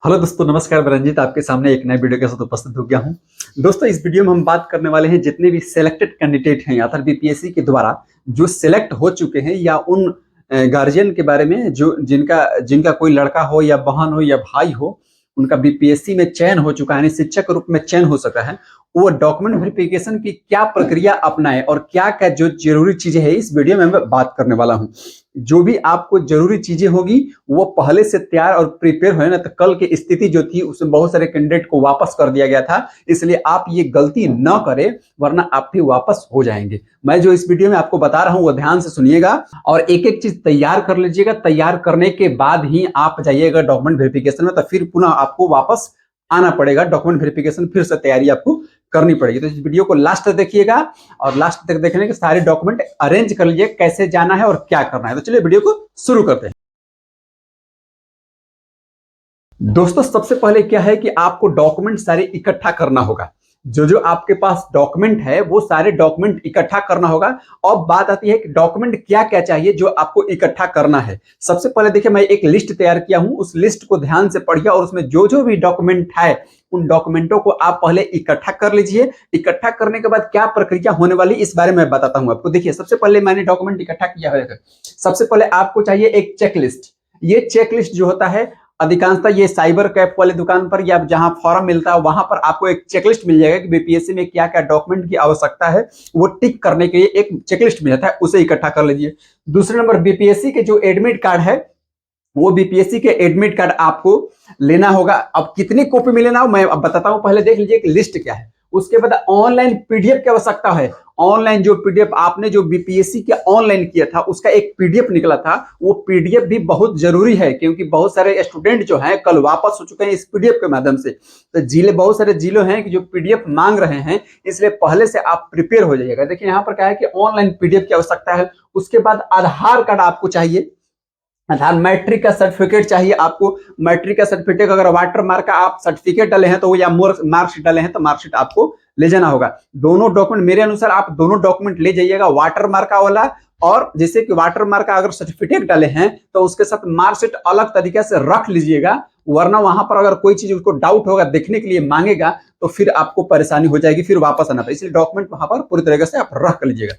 Hello दोस्तों, नमस्कार। मैं रंजीत आपके सामने एक नए वीडियो के साथ उपस्थित हो गया हूं। दोस्तों, इस वीडियो में हम बात करने वाले हैं जितने भी सिलेक्टेड कैंडिडेट हैं या फिर बीपीएससी के द्वारा जो सिलेक्ट हो चुके हैं या उन गार्जियन के बारे में जो जिनका जिनका कोई लड़का हो या बहन हो या भाई हो, उनका बीपीएससी में चयन हो चुका है, यानी शिक्षक के रूप में चयन हो सका है। वो डॉक्यूमेंट वेरिफिकेशन की क्या प्रक्रिया अपनाएं और क्या क्या जो जरूरी चीजें हैं, इस वीडियो में मैं बात करने वाला हूं। जो भी आपको जरूरी चीजें होगी वो पहले से तैयार और प्रिपेयर हो, ना तो कल की स्थिति जो थी उसमें बहुत सारे कैंडिडेट को वापस कर दिया गया था। इसलिए आप ये गलती न करें, वरना आप भी वापस हो जाएंगे। मैं जो इस वीडियो में आपको बता रहा हूं वो ध्यान से सुनिएगा और एक एक चीज तैयार कर लीजिएगा। तैयार करने के बाद ही आप जाइएगा डॉक्यूमेंट वेरिफिकेशन में, तो फिर पुनः आपको वापस आना पड़ेगा। डॉक्यूमेंट वेरिफिकेशन फिर से तैयारी आपको करनी पड़ेगी। तो इस वीडियो को लास्ट तक देखिएगा और लास्ट तक देखने के सारे डॉक्यूमेंट अरेंज कर लीजिए, कैसे जाना है और क्या करना है। तो चलिए वीडियो को शुरू करते हैं। दोस्तों, सबसे पहले क्या है कि आपको डॉक्यूमेंट सारे इकट्ठा करना होगा। जो जो आपके पास डॉक्यूमेंट है वो सारे डॉक्यूमेंट इकट्ठा करना होगा। अब बात आती है कि डॉक्यूमेंट क्या क्या चाहिए जो आपको इकट्ठा करना है। सबसे पहले देखिए, मैं एक लिस्ट तैयार किया हूं, उस लिस्ट को ध्यान से पढ़िए और उसमें जो जो भी डॉक्यूमेंट है उन डॉक्यूमेंटों को आप पहले इकट्ठा कर लीजिए। इकट्ठा करने के बाद क्या प्रक्रिया होने वाली इस बारे में बताता हूं आपको। देखिए, सबसे पहले मैंने डॉक्यूमेंट इकट्ठा किया है। सबसे पहले आपको चाहिए एक चेकलिस्ट। ये चेकलिस्ट जो होता है, अधिकांशतः ये साइबर कैफ वाले दुकान पर या जहां फॉर्म मिलता है वहां पर आपको एक चेकलिस्ट मिल जाएगा कि बीपीएससी में क्या क्या डॉक्यूमेंट की आवश्यकता है। वो टिक करने के लिए एक चेकलिस्ट मिल जाता है, उसे इकट्ठा कर लीजिए। दूसरे नंबर, बीपीएससी के जो एडमिट कार्ड है, वो बीपीएससी के एडमिट कार्ड आपको लेना होगा। अब कितनी कॉपी में लेना हो मैं अब बताता हूं, पहले देख लीजिए कि लिस्ट क्या है। उसके बाद ऑनलाइन पीडीएफ की आवश्यकता है। ऑनलाइन जो पीडीएफ आपने जो बीपीएससी के ऑनलाइन किया था उसका एक पीडीएफ निकला था, वो पीडीएफ भी बहुत जरूरी है क्योंकि बहुत सारे स्टूडेंट जो हैं कल वापस हो चुके हैं इस पीडीएफ के माध्यम से। तो जिले बहुत सारे जिले हैं कि जो पीडीएफ मांग रहे हैं, इसलिए पहले से आप प्रिपेयर हो जाइएगा। देखिए यहाँ पर क्या है कि ऑनलाइन पीडीएफ की आवश्यकता है। उसके बाद आधार कार्ड आपको चाहिए। आधार, मैट्रिक का सर्टिफिकेट चाहिए आपको। मैट्रिक का सर्टिफिकेट अगर वाटर मार्क का आप सर्टिफिकेट डाले हैं तो या मार्कशीट डाले हैं तो मार्कशीट आपको ले जाना होगा। दोनों डॉक्यूमेंट मेरे अनुसार आप दोनों डॉक्यूमेंट ले जाइएगा, वाटर मार्क वाला और जैसे कि वाटर मार्क का अगर सर्टिफिकेट डाले हैं तो उसके साथ मार्कशीट अलग तरीके से रख लीजिएगा, वरना वहां पर अगर कोई चीज उसको डाउट होगा देखने के लिए मांगेगा तो फिर आपको परेशानी हो जाएगी, फिर वापस आना पड़ेगा। इसलिए डॉक्यूमेंट वहां पर पूरी तरीके से आप रख लीजिएगा।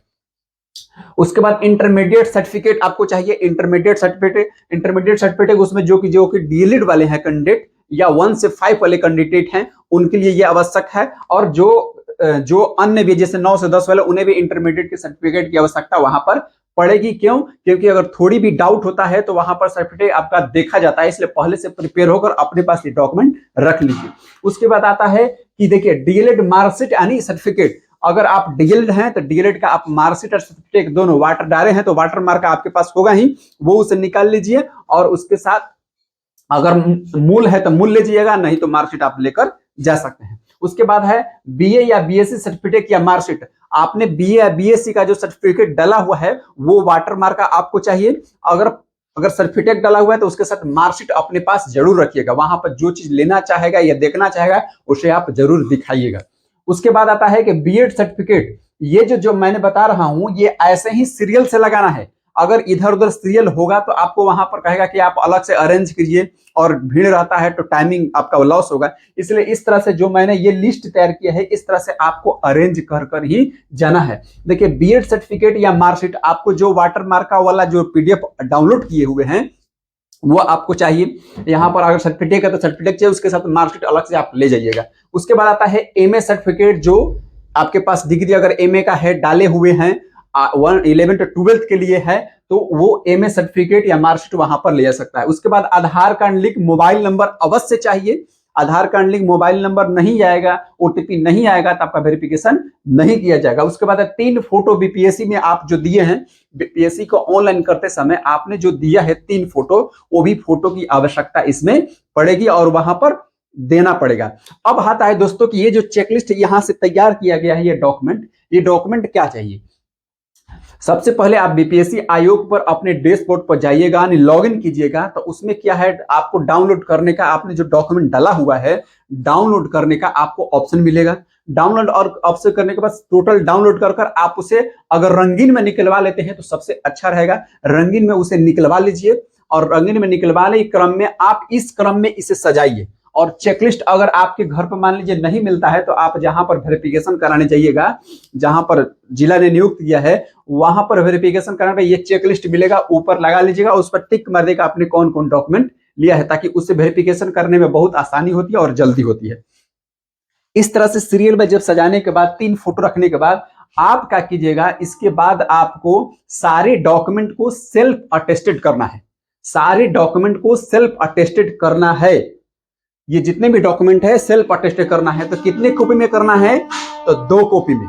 उसके बाद इंटरमीडिएट सर्टिफिकेट आपको चाहिए। इंटरमीडिएट सर्टिफिकेट उसमें जो कि डीएलएड वाले हैं कैंडिडेट या 1 से 5 वाले कैंडिडेट हैं उनके लिए ये आवश्यक है। और जो अन्य भी जैसे 9 से 10 वाले, उन्हें भी इंटरमीडिएट के सर्टिफिकेट की आवश्यकता वहां पर पड़ेगी। क्यों? क्योंकि अगर थोड़ी भी डाउट होता है तो वहां पर सर्टिफिकेट आपका देखा जाता है, इसलिए पहले से प्रिपेयर होकर अपने पास ये डॉक्यूमेंट रख लीजिए। उसके बाद आता है कि देखिए डीएलएड मार्कशीट यानी सर्टिफिकेट। अगर आप डीएलएड हैं तो डीएलएड का आप मार्कशीट और सर्टिफिकेट दोनों वाटर डाले हैं तो वाटर मार्क आपके पास होगा ही, वो उसे निकाल लीजिए। और उसके साथ अगर मूल है तो मूल ले जाइएगा, नहीं तो मार्कशीट आप लेकर जा सकते हैं। उसके बाद है बीए या बीएससी सर्टिफिकेट या मार्कशीट। आपने बीए या बीएससी का जो सर्टिफिकेट डाला हुआ है वो वाटर मार्क का आपको चाहिए। अगर सर्टिफिकेट डाला हुआ है तो उसके साथ मार्कशीट अपने पास जरूर रखिएगा। वहां पर जो चीज लेना चाहेगा या देखना चाहेगा उसे आप जरूर दिखाइएगा। उसके बाद आता है कि बीएड सर्टिफिकेट। ये जो मैंने बता रहा हूं ये ऐसे ही सीरियल से लगाना है। अगर इधर उधर सीरियल होगा तो आपको वहां पर कहेगा कि आप अलग से अरेंज कीजिए और भीड़ रहता है तो टाइमिंग आपका लॉस होगा। इसलिए इस तरह से जो मैंने ये लिस्ट तैयार किया है इस तरह से आपको अरेंज कर कर ही जाना है। देखिए बीएड सर्टिफिकेट या मार्कशीट आपको जो वाटर मार्क वाला जो पीडीएफ डाउनलोड किए हुए हैं वो आपको चाहिए। यहाँ पर अगर सर्टिफिकेट है तो सर्टिफिकेट चाहिए, उसके साथ मार्कशीट अलग से आप ले जाइएगा। उसके बाद आता है एमए सर्टिफिकेट। जो आपके पास डिग्री अगर एमए का है डाले हुए हैं 11 to 12 के लिए है तो वो एमए सर्टिफिकेट या मार्कशीट वहां पर ले जा सकता है। उसके बाद आधार कार्ड लिंक मोबाइल नंबर अवश्य चाहिए। आधार कार्ड लिंक मोबाइल नंबर नहीं जाएगा, ओटीपी नहीं आएगा तो आपका वेरिफिकेशन नहीं किया जाएगा। उसके बाद 3 फोटो बीपीएससी में आप जो दिए हैं, बीपीएससी को ऑनलाइन करते समय आपने जो दिया है 3 फोटो, वो भी फोटो की आवश्यकता इसमें पड़ेगी और वहां पर देना पड़ेगा। अब आता है दोस्तों कि ये जो चेकलिस्ट यहां से तैयार किया गया है, ये डॉक्यूमेंट क्या चाहिए। सबसे पहले आप बीपीएससी आयोग पर अपने डैशबोर्ड पर जाइएगा, लॉगिन कीजिएगा। तो उसमें क्या है, आपको डाउनलोड करने का, आपने जो डॉक्यूमेंट डाला हुआ है डाउनलोड करने का आपको ऑप्शन मिलेगा। डाउनलोड और ऑप्शन करने के बाद टोटल डाउनलोड कर आप उसे अगर रंगीन में निकलवा लेते हैं तो सबसे अच्छा रहेगा। रंगीन में उसे निकलवा लीजिए। और रंगीन में निकलवाने के क्रम में आप इस क्रम में इसे सजाइए। और चेकलिस्ट अगर आपके घर पर मान लीजिए नहीं मिलता है तो आप जहां पर वेरिफिकेशन कराने जाइएगा, जहां पर जिला ने नियुक्त किया है वहां पर वेरिफिकेशन कराने पे ये चेकलिस्ट मिलेगा, ऊपर लगा लीजिएगा, उस पर टिक मार देगा आपने कौन कौन डॉक्यूमेंट लिया है, ताकि उससे वेरिफिकेशन करने में बहुत आसानी होती है और जल्दी होती है। इस तरह से सीरियल में जब सजाने के बाद 3 फोटो रखने के बाद आप क्या कीजिएगा, इसके बाद आपको सारे डॉक्यूमेंट को सेल्फ अटेस्टेड करना है। सारे डॉक्यूमेंट को सेल्फ अटेस्टेड करना है। ये जितने भी डॉक्यूमेंट है सेल्फ अटेस्टेड करना है। तो कितने कॉपी में करना है? तो 2 कॉपी में।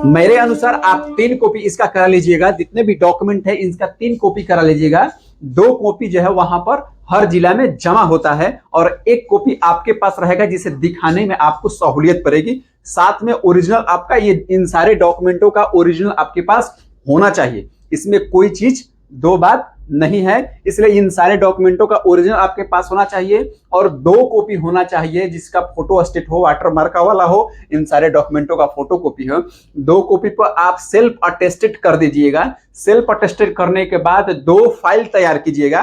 मेरे अनुसार आप 3 कॉपी इसका करा लीजिएगा। जितने भी डॉक्यूमेंट है इसका 3 कॉपी करा लीजिएगा। 2 कॉपी जो है वहां पर हर जिला में जमा होता है और 1 कॉपी आपके पास रहेगा जिसे दिखाने में आपको सहूलियत पड़ेगी। साथ में ओरिजिनल आपका ये इन सारे डॉक्यूमेंटों का ओरिजिनल आपके पास होना चाहिए। इसमें कोई चीज दो बात नहीं है, इसलिए इन सारे डॉक्यूमेंटों का ओरिजिनल आपके पास होना चाहिए और 2 कॉपी होना चाहिए जिसका फोटो स्टेट हो, वाटर मार्का वाला हो, इन सारे डॉक्यूमेंटों का फोटो कॉपी हो। 2 कॉपी पर आप सेल्फ अटेस्टेड कर दीजिएगा। सेल्फ अटेस्टेड करने के बाद 2 फाइल तैयार कीजिएगा।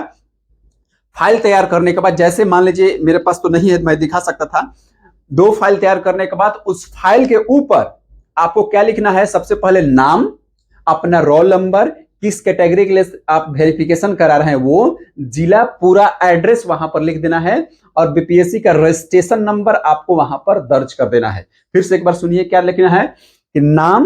फाइल तैयार करने के बाद जैसे मान लीजिए मेरे पास तो नहीं है, मैं दिखा सकता था। 2 फाइल तैयार करने के बाद उस फाइल के ऊपर आपको क्या लिखना है? सबसे पहले नाम, अपना रोल नंबर, किस कैटेगरी के लिए आप वेरिफिकेशन करा रहे हैं वो, जिला, पूरा एड्रेस वहां पर लिख देना है और बीपीएससी का रजिस्ट्रेशन नंबर आपको वहां पर दर्ज कर देना है। फिर से एक बार सुनिए क्या लिखना है कि नाम,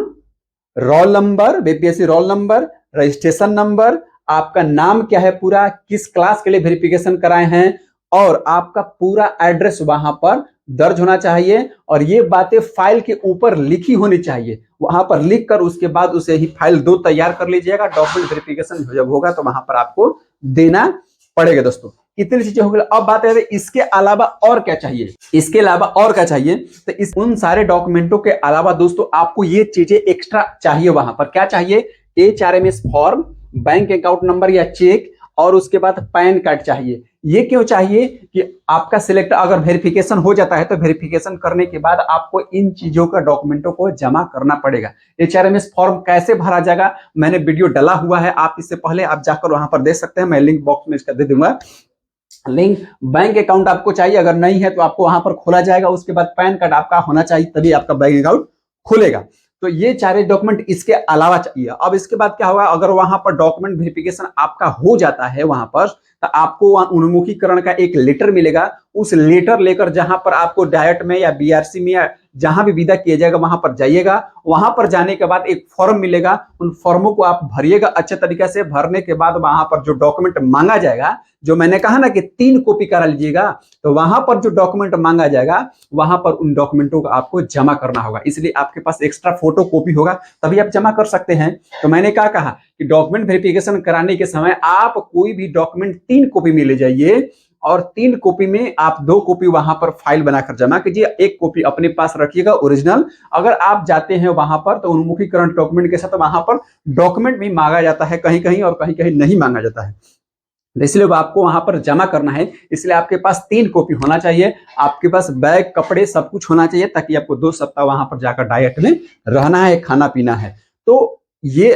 roll number, BPSC roll number, registration number, आपका नाम क्या है पूरा, किस क्लास के लिए वेरिफिकेशन कराए हैं और आपका पूरा एड्रेस वहां पर दर्ज होना चाहिए। और ये बातें फाइल के ऊपर लिखी होनी चाहिए। वहां पर लिख कर उसके बाद उसे ही फाइल 2 तैयार कर लीजिएगा। डॉक्यूमेंट वेरिफिकेशन जब होगा तो वहां पर आपको देना पड़ेगा। दोस्तों इतनी चीजें हो गई। अब बात है इसके अलावा और क्या चाहिए? इसके अलावा और क्या चाहिए? तो इस उन सारे डॉक्यूमेंटों के अलावा दोस्तों आपको ये चीजें एक्स्ट्रा चाहिए। वहां पर क्या चाहिए? HRMS form, bank account number या चेक और उसके बाद पैन कार्ड चाहिए। ये क्यों चाहिए कि आपका सिलेक्ट अगर वेरिफिकेशन हो जाता है तो वेरिफिकेशन करने के बाद आपको इन चीजों का डॉक्यूमेंटों को जमा करना पड़ेगा। HRMS फॉर्म कैसे भरा जाएगा मैंने वीडियो डाला हुआ है, आप इससे पहले आप जाकर वहां पर देख सकते हैं। मैं लिंक बॉक्स में इसका दे दूंगा लिंक। बैंक अकाउंट आपको चाहिए, अगर नहीं है तो आपको वहां पर खोला जाएगा। उसके बाद पैन कार्ड आपका होना चाहिए, तभी आपका बैंक अकाउंट खुलेगा। तो ये सारे डॉक्यूमेंट इसके अलावा चाहिए। अब इसके बाद क्या होगा? अगर वहां पर डॉक्यूमेंट वेरिफिकेशन आपका हो जाता है वहां पर, तो आपको उन्मुखीकरण का एक लेटर मिलेगा। उस लेटर लेकर जहां पर आपको डायट में या बीआरसी में या जहां भी विदा किया जाएगा वहां पर जाइएगा। वहां पर जाने के बाद एक फॉर्म मिलेगा, उन फॉर्मों को आप भरिएगा अच्छे तरीके से। भरने के बाद वहां पर जो डॉक्यूमेंट मांगा जाएगा, जो मैंने कहा ना कि 3 कॉपी करा लीजिएगा, तो वहां पर जो डॉक्यूमेंट मांगा जाएगा वहां पर उन डॉक्यूमेंटों को आपको जमा करना होगा। इसलिए आपके पास एक्स्ट्रा फोटो कॉपी होगा तभी आप जमा कर सकते हैं। तो मैंने क्या कहा कि डॉक्यूमेंट वेरिफिकेशन कराने के समय आप कोई भी डॉक्यूमेंट 3 कॉपी में ले जाइए और 3 कॉपी में आप 2 कॉपी वहां पर फाइल बनाकर जमा कीजिए। 1 कॉपी अपने पास रखिएगा ओरिजिनल। अगर आप जाते हैं वहां पर तो उन्मुखीकरण डॉक्यूमेंट के साथ वहां पर डॉक्यूमेंट भी मांगा जाता है कहीं कहीं, और कहीं कहीं नहीं मांगा जाता है, इसलिए आपको वहां पर जमा करना है। इसलिए आपके पास 3 कॉपी होना चाहिए। आपके पास बैग, कपड़े सब कुछ होना चाहिए ताकि आपको 2 सप्ताह वहां पर जाकर डाइट में रहना है, खाना पीना है। तो ये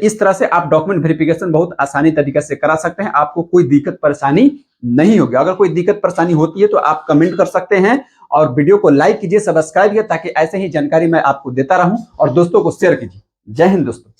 इस तरह से आप डॉक्यूमेंट वेरिफिकेशन बहुत आसानी तरीके से करा सकते हैं। आपको कोई दिक्कत परेशानी नहीं होगी। अगर कोई दिक्कत परेशानी होती है तो आप कमेंट कर सकते हैं और वीडियो को लाइक कीजिए, सब्सक्राइब कीजिए, ताकि ऐसे ही जानकारी मैं आपको देता रहूं और दोस्तों को शेयर कीजिए। जय हिंद दोस्तों।